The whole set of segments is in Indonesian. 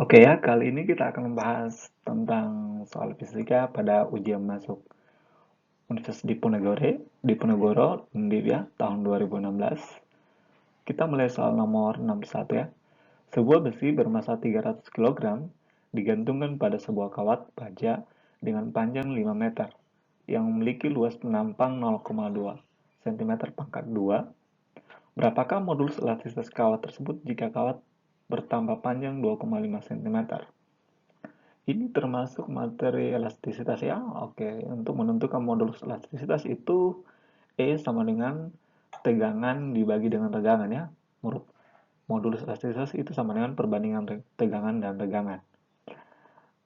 Oke ya, kali ini kita akan membahas tentang soal fisika pada ujian masuk Universitas Diponegoro, Undip ya, tahun 2016. Kita mulai soal nomor 61 ya. Sebuah besi bermassa 300 kg digantungkan pada sebuah kawat baja dengan panjang 5 meter yang memiliki luas penampang 0,2 cm pangkat 2. Berapakah modulus elastisitas kawat tersebut jika kawat bertambah panjang 2,5 cm? Ini termasuk materi elastisitas ya. Oke, untuk menentukan modulus elastisitas itu E sama dengan tegangan dibagi dengan tegangan ya. Modulus elastisitas itu sama dengan perbandingan tegangan dan tegangan.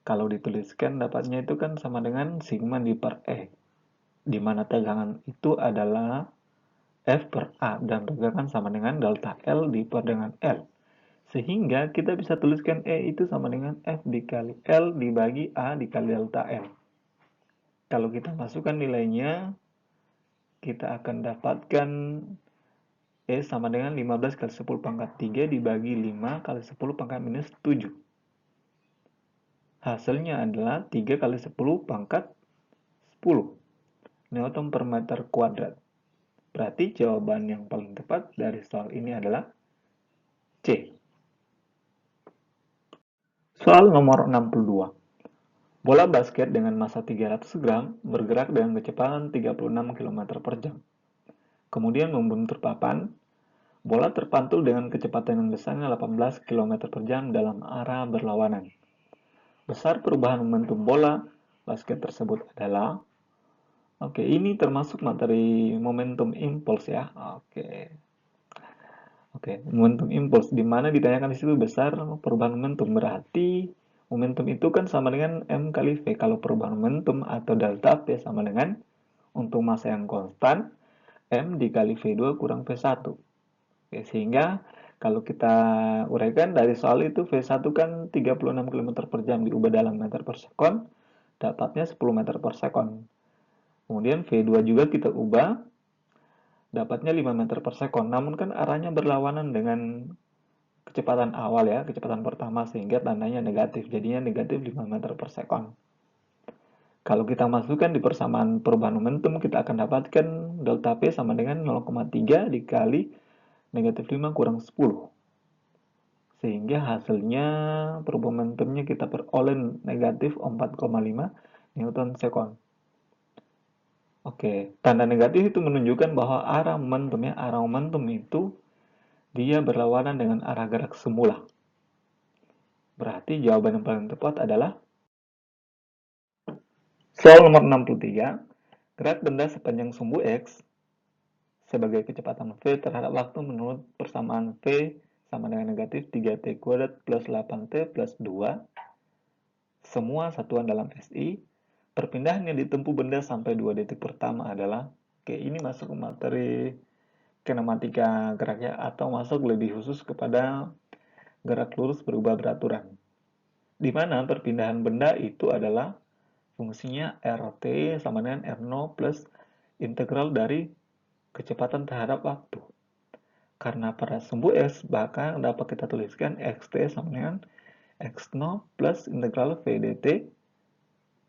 Kalau dituliskan dapatnya itu kan sama dengan sigma di per E, di mana tegangan itu adalah F per A dan tegangan sama dengan delta L di per dengan L. Sehingga kita bisa tuliskan E itu sama dengan F dikali L dibagi A dikali delta L. Kalau kita masukkan nilainya, kita akan dapatkan E sama dengan 15 kali 10 pangkat 3 dibagi 5 kali 10 pangkat minus 7. Hasilnya adalah 3 kali 10 pangkat 10 Newton per meter kuadrat. Berarti jawaban yang paling tepat dari soal ini adalah C. Soal nomor 62. Bola basket dengan massa 300 gram bergerak dengan kecepatan 36 km per jam. Kemudian membentur papan. Bola terpantul dengan kecepatan yang besarnya 18 km per jam dalam arah berlawanan. Besar perubahan momentum bola basket tersebut adalah, oke, ini termasuk materi momentum impuls ya. Oke, momentum impuls di mana ditanyakan di situ besar perubahan momentum, berarti momentum itu kan sama dengan M kali V. Kalau perubahan momentum atau delta V sama dengan untuk massa yang konstan M dikali V2 kurang V1. Oke, sehingga kalau kita uraikan dari soal itu V1 kan 36 km per jam diubah dalam meter per sekon, dapatnya 10 meter per sekon. Kemudian V2 juga kita ubah, dapatnya 5 meter per sekon. Namun kan arahnya berlawanan dengan kecepatan awal ya, kecepatan pertama, sehingga tandanya negatif. Jadinya negatif 5 meter per sekon. Kalau kita masukkan di persamaan perubahan momentum, kita akan dapatkan delta P sama dengan 0,3 dikali negatif 5 kurang 10. Sehingga hasilnya perubahan momentumnya kita peroleh negatif 4,5 Newton sekon. Oke, tanda negatif itu menunjukkan bahwa arah momentum itu dia berlawanan dengan arah gerak semula. Berarti jawaban yang paling tepat adalah soal nomor 63. Gerak benda sepanjang sumbu X sebagai kecepatan V terhadap waktu menurut persamaan V sama dengan negatif 3T kuadrat plus 8T plus 2. Semua satuan dalam SI. Perpindahan yang ditempuh benda sampai 2 detik pertama adalah, oke, ini masuk ke materi kinematika gerak ya, atau masuk lebih khusus kepada gerak lurus berubah beraturan. Di mana perpindahan benda itu adalah fungsinya RT sama dengan R0 plus integral dari kecepatan terhadap waktu. Karena pada sumbu S, bahkan dapat kita tuliskan XT sama dengan X0 plus integral V dt.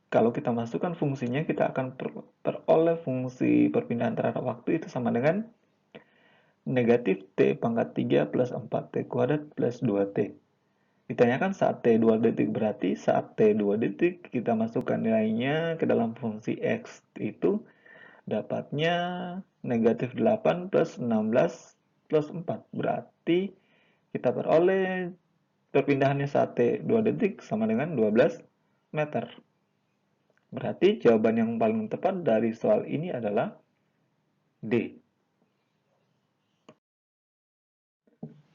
Kalau kita masukkan fungsinya, kita akan peroleh fungsi perpindahan terhadap waktu itu sama dengan negatif T pangkat 3 plus 4T kuadrat plus 2T. Ditanyakan saat T 2 detik, berarti saat T 2 detik kita masukkan nilainya ke dalam fungsi X itu dapatnya negatif 8 plus 16 plus 4. Berarti kita peroleh perpindahannya saat T 2 detik sama dengan 12 meter. Berarti jawaban yang paling tepat dari soal ini adalah D.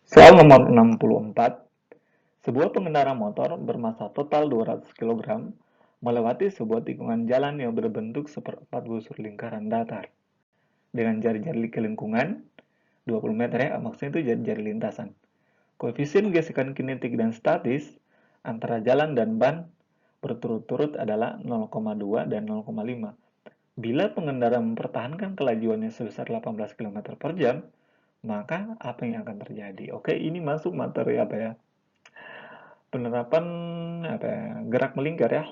Soal nomor 64. Sebuah pengendara motor bermassa total 200 kg melewati sebuah tikungan jalan yang berbentuk seperempat busur lingkaran datar dengan jari-jari kelingkungan 20 meter ya, maksudnya itu jari-jari lintasan. Koefisien gesekan kinetik dan statis antara jalan dan ban berturut-turut adalah 0,2 dan 0,5. Bila pengendara mempertahankan kelajuannya sebesar 18 km per jam, maka apa yang akan terjadi? Oke, ini masuk materi apa ya? penerapan gerak melingkar ya.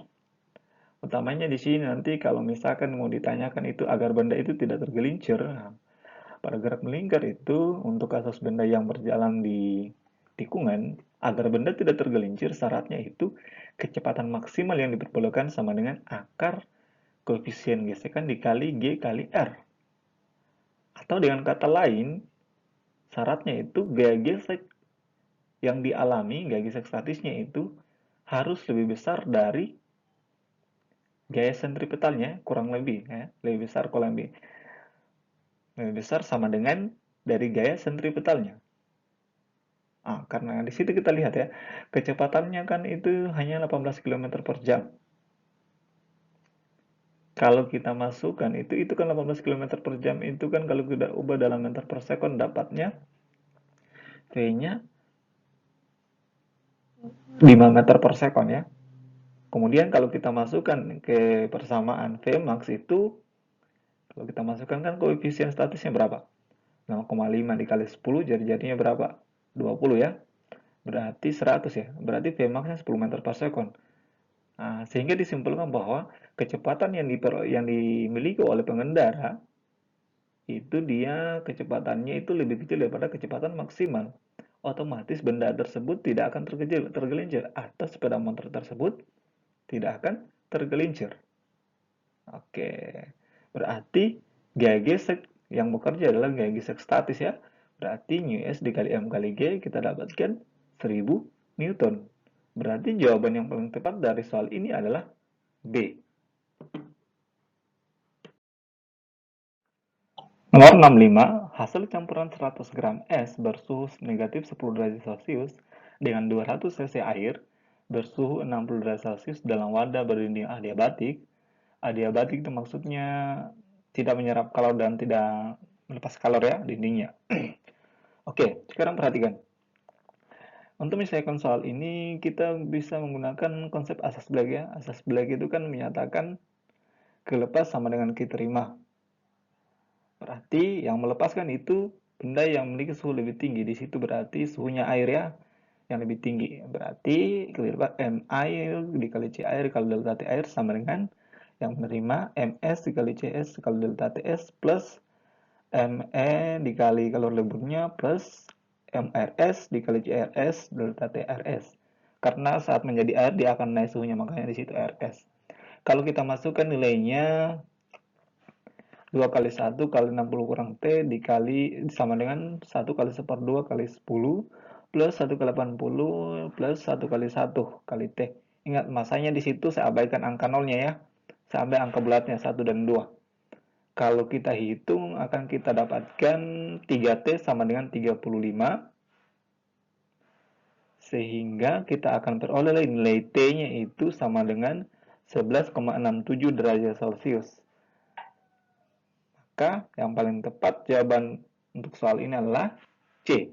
Utamanya di sini nanti kalau misalkan mau ditanyakan itu agar benda itu tidak tergelincir. Nah, pada gerak melingkar itu untuk kasus benda yang berjalan di tikungan, agar benda tidak tergelincir syaratnya itu kecepatan maksimal yang diperbolehkan sama dengan akar koefisien gesekan dikali G kali R. Atau dengan kata lain, syaratnya itu gaya gesek yang dialami, gaya gesek statisnya itu harus lebih besar dari gaya sentripetalnya, kurang lebih ya, lebih besar sama dengan dari gaya sentripetalnya. Karena di situ kita lihat ya, kecepatannya kan itu hanya 18 km per jam. Kalau kita masukkan itu kan 18 km per jam itu kan kalau kita ubah dalam meter per second dapatnya V-nya 5 meter per second ya. Kemudian kalau kita masukkan ke persamaan Vmax itu, kalau kita masukkan kan koefisien statisnya berapa? 0,5 dikali 10 jadinya berapa? 20 ya. Berarti 100 ya. Berarti Vmax-nya 10 meter per second. Nah, sehingga disimpulkan bahwa kecepatan yang dimiliki oleh pengendara itu dia kecepatannya itu lebih kecil daripada kecepatan maksimal. Otomatis benda tersebut tidak akan tergelincir atau sepeda motor tersebut tidak akan tergelincir. Oke, berarti gaya gesek yang bekerja adalah gaya gesek statis ya. Berarti S dikali M kali G kita dapatkan 1000 Newton. Berarti jawaban yang paling tepat dari soal ini adalah B. Nomor 65, hasil campuran 100 gram es bersuhu negatif 10 derajat Celcius dengan 200 cc air bersuhu 60 derajat Celcius dalam wadah berdinding adiabatik. Adiabatik itu maksudnya tidak menyerap kalor dan tidak melepas kalor ya dindingnya. Oke, sekarang perhatikan. Untuk menyelesaikan soal ini, kita bisa menggunakan konsep asas Black ya. Asas Black itu kan menyatakan kelepas sama dengan diterima. Berarti yang melepaskan itu benda yang memiliki suhu lebih tinggi. Di situ berarti suhunya air ya, yang lebih tinggi. Berarti M air dikali C air dikali delta T air sama dengan yang menerima MS dikali CS dikali delta TS plus ME dikali kalor leburnya plus MRS dikali CRS delta TRS. Karena saat menjadi air dia akan naik suhunya, makanya di situ RS. Kalau kita masukkan nilainya 2 kali 1 kali 60 kurang T dikali sama dengan 1 kali 1/2 kali 10 plus 1 kali 80 plus 1 kali 1 kali T. Ingat masanya di situ saya abaikan angka nolnya ya. Saya ambil angka bulatnya 1 dan 2. Kalau kita hitung akan kita dapatkan 3T sama dengan 35. Sehingga kita akan peroleh nilai T-nya itu sama dengan 11,67 derajat Celcius. Maka yang paling tepat jawaban untuk soal ini adalah C.